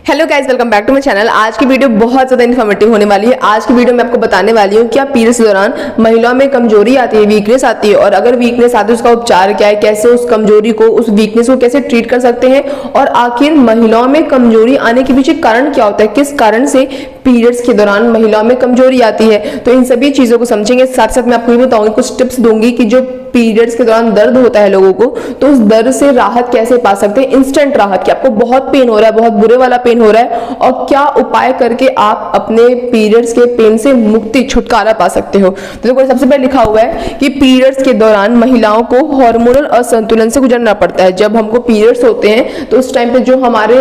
Hello guys, welcome back to my channel. आज की video बहुत ज़्यादा इन्फॉर्मेटिव होने वाली है। आज की वीडियो में आपको बताने वाली हूँ क्या पीरियड्स के दौरान महिलाओं में कमजोरी आती है, वीकनेस आती है, और अगर वीकनेस आती है उसका उपचार क्या है, कैसे उस कमजोरी को, उस वीकनेस को कैसे ट्रीट कर सकते हैं, और आखिर महिलाओं में कमजोरी आने के पीछे कारण क्या होता है, किस कारण से पीरियड्स के दौरान महिलाओं में कमजोरी आती है। तो इन सभी चीज़ों को समझेंगे। साथ साथ मैं आपको ये बताऊंगी, कुछ टिप्स दूंगी कि जो पीरियड्स के दौरान दर्द होता है लोगों को, तो उस दर्द से राहत कैसे पा सकते हैं, इंस्टेंट राहत। कि आपको बहुत पेन हो रहा है, बहुत बुरे वाला पेन हो रहा है, और क्या उपाय करके आप अपने पीरियड्स के पेन से मुक्ति, छुटकारा पा सकते हो। तो देखो, सबसे पहले लिखा हुआ है कि पीरियड्स के दौरान महिलाओं को हार्मोनल असंतुलन से गुजरना पड़ता है। जब हमको पीरियड्स होते हैं तो उस टाइम पे जो हमारे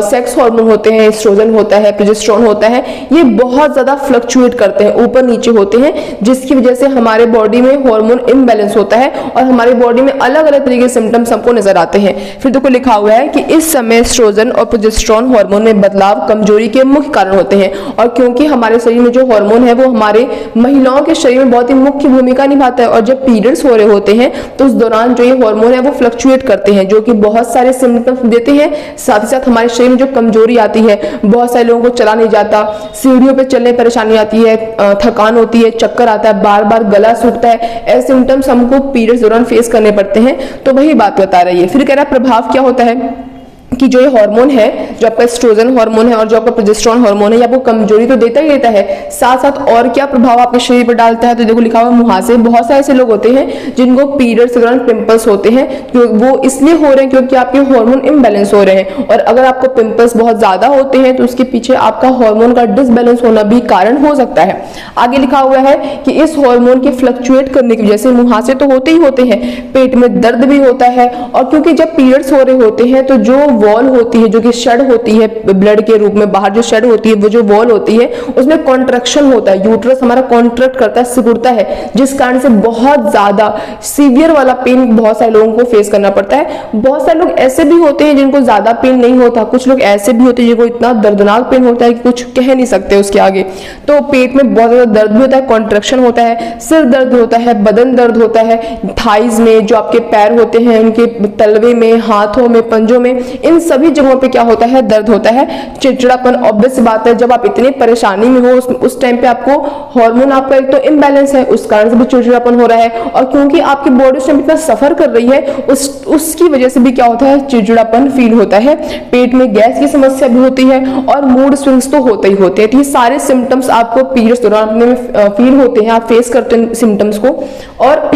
सेक्स हार्मोन होते हैं, एस्ट्रोजन होता है, प्रोजेस्टेरोन होता है, ये बहुत ज्यादा फ्लक्चुएट करते हैं, ऊपर नीचे होते हैं, जिसकी वजह से हमारे बॉडी में हार्मोन इम्बैलेंस होता है और हमारी बॉडी में अलग अलग तरीके के सिम्टम्स हमको नजर आते हैं। फिर देखो लिखा हुआ है कि इस समय एस्ट्रोजन और प्रोजेस्टेरोन हार्मोन में बदलाव कमजोरी के मुख्य कारण होते हैं। और क्योंकि हमारे शरीर में जो हार्मोन है वो हमारे महिलाओं के शरीर में बहुत ही मुख्य भूमिका निभाता है, और जब पीरियड्स हो रहे होते हैं तो उस दौरान जो ये हार्मोन है वो फ्लक्चुएट करते हैं, जो कि बहुत सारे सिम्टम्स देते हैं। साथ ही साथ हमारे शरीर में जो कमजोरी आती है, बहुत सारे लोगों को चला नहीं जाता, सीढ़ियों पे चलने में परेशानी आती है, थकान होती है, चक्कर आता है, बार बार गला सूखता है, ऐसे सिम्टम्स हमको पीरियड्स दौरान फेस करने पड़ते हैं। तो वही बात बता रही है। फिर कह रहा है प्रभाव क्या होता है कि जो ये हार्मोन है, जो आपका एस्ट्रोजन हार्मोन है और जो आपका प्रोजेस्टेरोन हार्मोन है, ये आपको कमजोरी तो देता ही देता है, साथ साथ और क्या प्रभाव आपके शरीर पर डालता है। तो देखो लिखा हुआ मुहासे। बहुत सारे ऐसे लोग होते हैं जिनको पीरियड्स के दौरान पिंपल्स होते हैं, वो इसलिए हो रहे हैं क्योंकि आपके हार्मोन इम्बैलेंस हो रहे हैं। और अगर आपको पिंपल्स बहुत ज्यादा होते हैं तो उसके पीछे आपका हार्मोन का डिसबैलेंस होना भी कारण हो सकता है। आगे लिखा हुआ है कि इस हार्मोन के फ्लक्चुएट करने की वजह से मुहासे तो होते ही होते हैं, पेट में दर्द भी होता है। और क्योंकि जब पीरियड्स हो रहे होते हैं तो जो वॉल होती है, जो कि शेड होती है ब्लड के रूप में बाहर जो शेड होती है, वो जो वॉल होती है उसमें कॉन्ट्रैक्शन होता है, यूट्रस हमारा कॉन्ट्रैक्ट करता है, सिकुड़ता है, जिस कारण से बहुत ज्यादा सीवियर वाला पेन बहुत सारे लोगों को फेस करना पड़ता है। बहुत सारे लोग ऐसे भी होते हैं जिनको ज्यादा पेन नहीं होता, कुछ लोग ऐसे भी होते हैं जिनको इतना दर्दनाक पेन होता है कि कुछ कह नहीं सकते उसके आगे। तो पेट में बहुत ज्यादा दर्द भी होता है, कॉन्ट्रैक्शन होता है, सिर दर्द होता है, बदन दर्द होता है, थाइज में जो आपके पैर होते हैं, उनके तलवे में, हाथों में, पंजों में, इन सभी जगहों पे क्या होता है, दर्द होता है। चिड़चिड़ापन, ऑब्वियस बात है, जब आप इतनी परेशानी में हो उस टाइम पे आपको हार्मोन आपका एक तो इम्बैलेंस है, उस कारण से भी चिड़चिड़ापन हो रहा है, और क्योंकि आपकी बॉडी उस टाइम इतना सफर कर रही है, उसकी वजह से भी क्या होता है, चिड़चिड़ापन फील होता है, पेट में गैस की समस्या भी होती है, और मूड स्विंग्स तो होते ही होते हैं। तो ये सारे सिम्टम्स आपको पीरियड्स दौरान अपने में फील होते हैं, आप फेस करते हैं सिम्टम्स को। और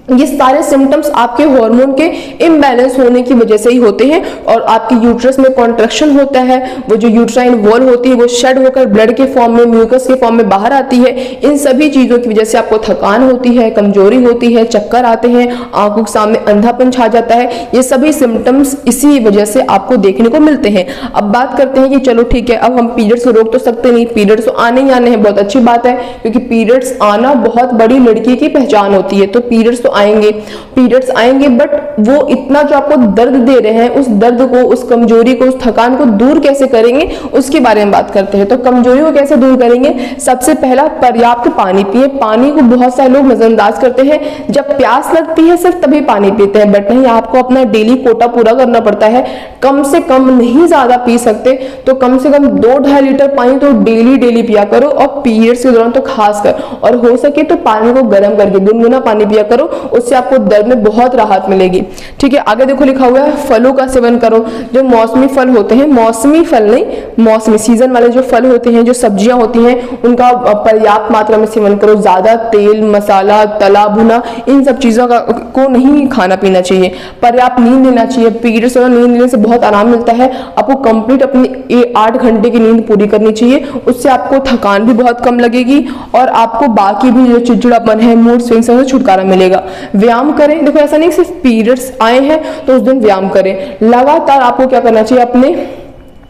ये सारे सिम्टम्स आपके हार्मोन के इम्बैलेंस होने की वजह से ही होते हैं। और आपके यूट्रस में कॉन्ट्रैक्शन होता है, वो जो यूट्राइन वॉल होती है वो शेड होकर ब्लड के फॉर्म में, म्यूकस के फॉर्म में बाहर आती है। इन सभी चीजों की वजह से आपको थकान होती है, कमजोरी होती है, चक्कर आते हैं, आंखों के सामने अंधापन छा जाता है। ये सभी सिम्टम्स इसी वजह से आपको देखने को मिलते हैं। अब बात करते हैं कि चलो ठीक है, अब हम पीरियड्स को रोक तो सकते नहीं, पीरियड्स तो आने ही आने हैं, बहुत अच्छी बात है, क्योंकि पीरियड्स आना बहुत बड़ी लड़की की पहचान होती है। तो पीरियड्स तो आएंगे, पीरियड्स आएंगे, बट वो इतना जो आपको दर्द दे रहे हैं, उस दर्द को, उस कमजोरी को, उस थकान को दूर कैसे करेंगे उसके बारे में बात करते हैं। तो कमजोरी को कैसे दूर करेंगे? सबसे पहला, पर्याप्त पानी पिए। पानी को बहुत सारे लोग नजरअंदाज करते हैं, जब प्यास लगती है सिर्फ तभी पानी पीते हैं, बट नहीं, आपको अपना डेली कोटा पूरा करना पड़ता है। कम से कम, नहीं ज्यादा पी सकते तो कम से कम 2-2.5 लीटर पानी तो डेली पिया करो, और पीरियड्स के दौरान तो खासकर, और हो सके तो पानी को गर्म करके गुनगुना पानी पिया करो, उससे आपको दर्द में बहुत राहत मिलेगी। ठीक है, आगे देखो लिखा हुआ है फलों का सेवन करो। जो मौसमी फल होते हैं, मौसमी फल नहीं, मौसमी सीजन वाले जो फल होते हैं, जो सब्जियां होती हैं, उनका पर्याप्त मात्रा में सेवन करो। ज्यादा तेल, मसाला, तला भुना, इन सब चीजों को नहीं खाना पीना चाहिए। पर्याप्त नींद लेना चाहिए। पीरियड्स में नींद लेने से बहुत आराम मिलता है। आपको कंप्लीट अपनी 8 घंटे की नींद पूरी करनी चाहिए, उससे आपको थकान भी बहुत कम लगेगी, और आपको बाकी भी जो चिड़चिड़ापन है, मूड स्विंग से छुटकारा मिलेगा। व्यायाम करें। देखो, ऐसा नहीं सिर्फ पीरियड्स आए हैं तो उस दिन व्यायाम करें, लगातार आपको क्या करना चाहिए, अपने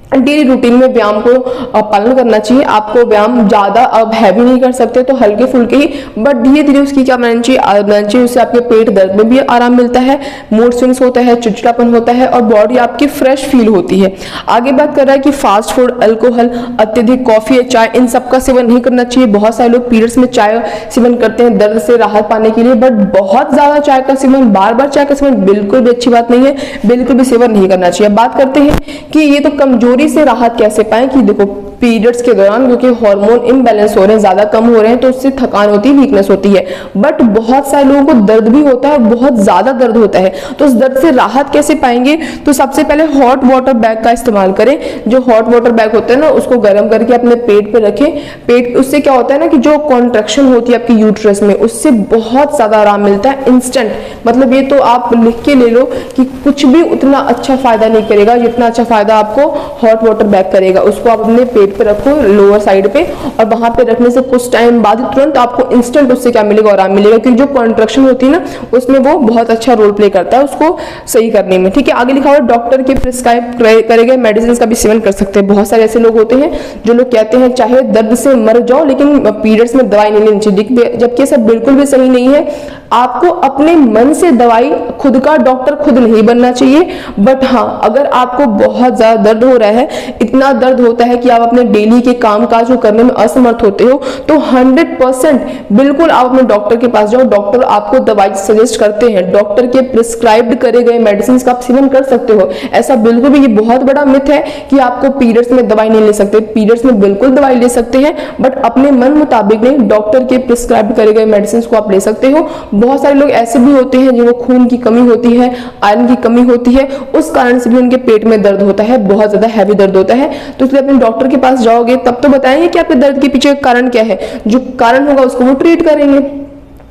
डेली रूटीन में व्यायाम को पालन करना चाहिए। आपको व्यायाम ज्यादा अब हैवी नहीं कर सकते तो हल्के फुल्के ही, बट धीरे धीरे उसकी क्या बनानी चाहिए, उससे आपके पेट दर्द में भी आराम मिलता है, मूड स्विंग्स होता है, चिड़चिड़ापन होता है, और बॉडी आपकी फ्रेश फील होती है। आगे बात कर रहा है कि फास्ट फूड, अल्कोहल, अत्यधिक कॉफी या चाय, इन सब का सेवन नहीं करना चाहिए। बहुत सारे लोग पीरियड्स में चाय सेवन करते हैं दर्द से राहत पाने के लिए, बट बहुत ज्यादा चाय का सेवन, बार बार चाय का सेवन बिल्कुल भी अच्छी बात नहीं है, बिल्कुल भी सेवन नहीं करना चाहिए। बात करते हैं कि ये तो कमजोरी कमजोरी से राहत कैसे पाएं कि देखो पीरियड्स के दौरान क्योंकि हार्मोन इम्बैलेंस हो रहे हैं, ज्यादा कम हो रहे हैं, तो उससे थकान होती है, वीकनेस होती है। बट बहुत सारे लोगों को दर्द भी होता है, बहुत ज्यादा दर्द होता है। तो उस दर्द से राहत कैसे पाएंगे? तो सबसे पहले हॉट वाटर बैग का इस्तेमाल करें। जो हॉट वाटर बैग होता है ना, उसको गर्म करके अपने पेट पे रखें। पेट, उससे क्या होता है ना कि जो कॉन्ट्रैक्शन होती है आपकी यूट्रस में, उससे बहुत ज्यादा आराम मिलता है इंस्टेंट। मतलब ये तो आप लिख के ले लो कि कुछ भी उतना अच्छा फायदा नहीं करेगा जितना अच्छा फायदा आपको हॉट वाटर बैग करेगा। उसको आप अपने पेट पे रखो, लोअर साइड पे, और वहां पे रखने से कुछ टाइम बाद तुरंत आपको इंस्टेंट उससे क्या मिलेगा, आराम मिलेगा। क्योंकि जो कॉन्ट्रैक्शन होती है ना, उसमें वो बहुत अच्छा रोल प्ले करता है उसको सही करने में। ठीक है, आगे लिखा हुआ डॉक्टर के प्रिस्क्राइब करे गए मेडिसिन का भी सेवन कर सकते हैं। बहुत सारे ऐसे लोग होते हैं जो लोग कहते हैं चाहे दर्द से मर जाओ लेकिन पीरियड्स में दवाई नहीं लेनी चाहिए, जबकि सब बिल्कुल भी सही नहीं है। आपको अपने मन से दवाई, खुद का डॉक्टर खुद नहीं बनना चाहिए। बट हाँ, अगर आपको बहुत ज्यादा दर्द हो रहा है, इतना दर्द होता है कि आप अपने डेली के काम काज को करने में असमर्थ होते हो, तो 100% बिल्कुल आप अपने डॉक्टर के पास जाओ। डॉक्टर आपको दवाई सजेस्ट करते हैं, डॉक्टर के प्रिस्क्राइब्ड करे गए मेडिसिन का आप सेवन कर सकते हो। ऐसा बिल्कुल भी, ये बहुत बड़ा मिथ है कि आपको पीरियड्स में दवाई नहीं ले सकते। पीरियड्स में बिल्कुल दवाई ले सकते हैं, बट अपने मन मुताबिक नहीं, डॉक्टर के प्रिस्क्राइब करे गए मेडिसिन को आप ले सकते हो। बहुत सारे लोग ऐसे भी होते हैं जिनको खून की कमी होती है, आयरन की कमी होती है, उस कारण से भी उनके पेट में दर्द होता है, बहुत ज्यादा हैवी दर्द होता है। तो इसलिए अपने डॉक्टर के पास जाओगे तब तो बताएंगे कि आपके दर्द के पीछे कारण क्या है। जो कारण होगा उसको वो ट्रीट करेंगे।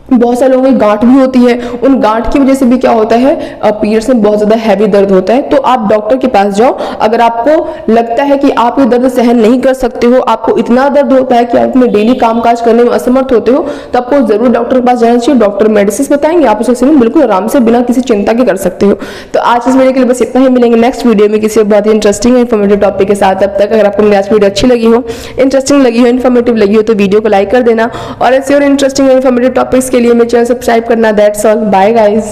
बहुत सारे लोगों की गांठ भी होती है, उन गांठ की वजह से भी क्या होता है, पीरियड्स में बहुत ज्यादा हैवी दर्द होता है। तो आप डॉक्टर के पास जाओ। अगर आपको लगता है कि आप ये दर्द सहन नहीं कर सकते हो, आपको इतना दर्द होता है कि आप अपने डेली कामकाज करने में असमर्थ होते हो, तो आपको जरूर डॉक्टर के पास जाना चाहिए। डॉक्टर मेडिसिन बताएंगे, आप उसके सेवन बिल्कुल आराम से बिना किसी चिंता के कर सकते हो। तो आज इस वीडियो के लिए बस इतना ही। मिलेंगे नेक्स्ट वीडियो में किसी बहुत ही इंटरेस्टिंग इन्फॉर्मेटिव टॉपिक के साथ। तब तक अगर आपको मेरी आज वीडियो अच्छी लगी हो, इंटरेस्टिंग लगी हो, इन्फॉर्मेटिव लगी हो, तो वीडियो को लाइक कर देना। और ऐसे और इंटरेस्टिंग इन्फॉर्मेटिव टॉपिक्स के लिए मेरे चैनल सब्सक्राइब करना। That's all, bye guys.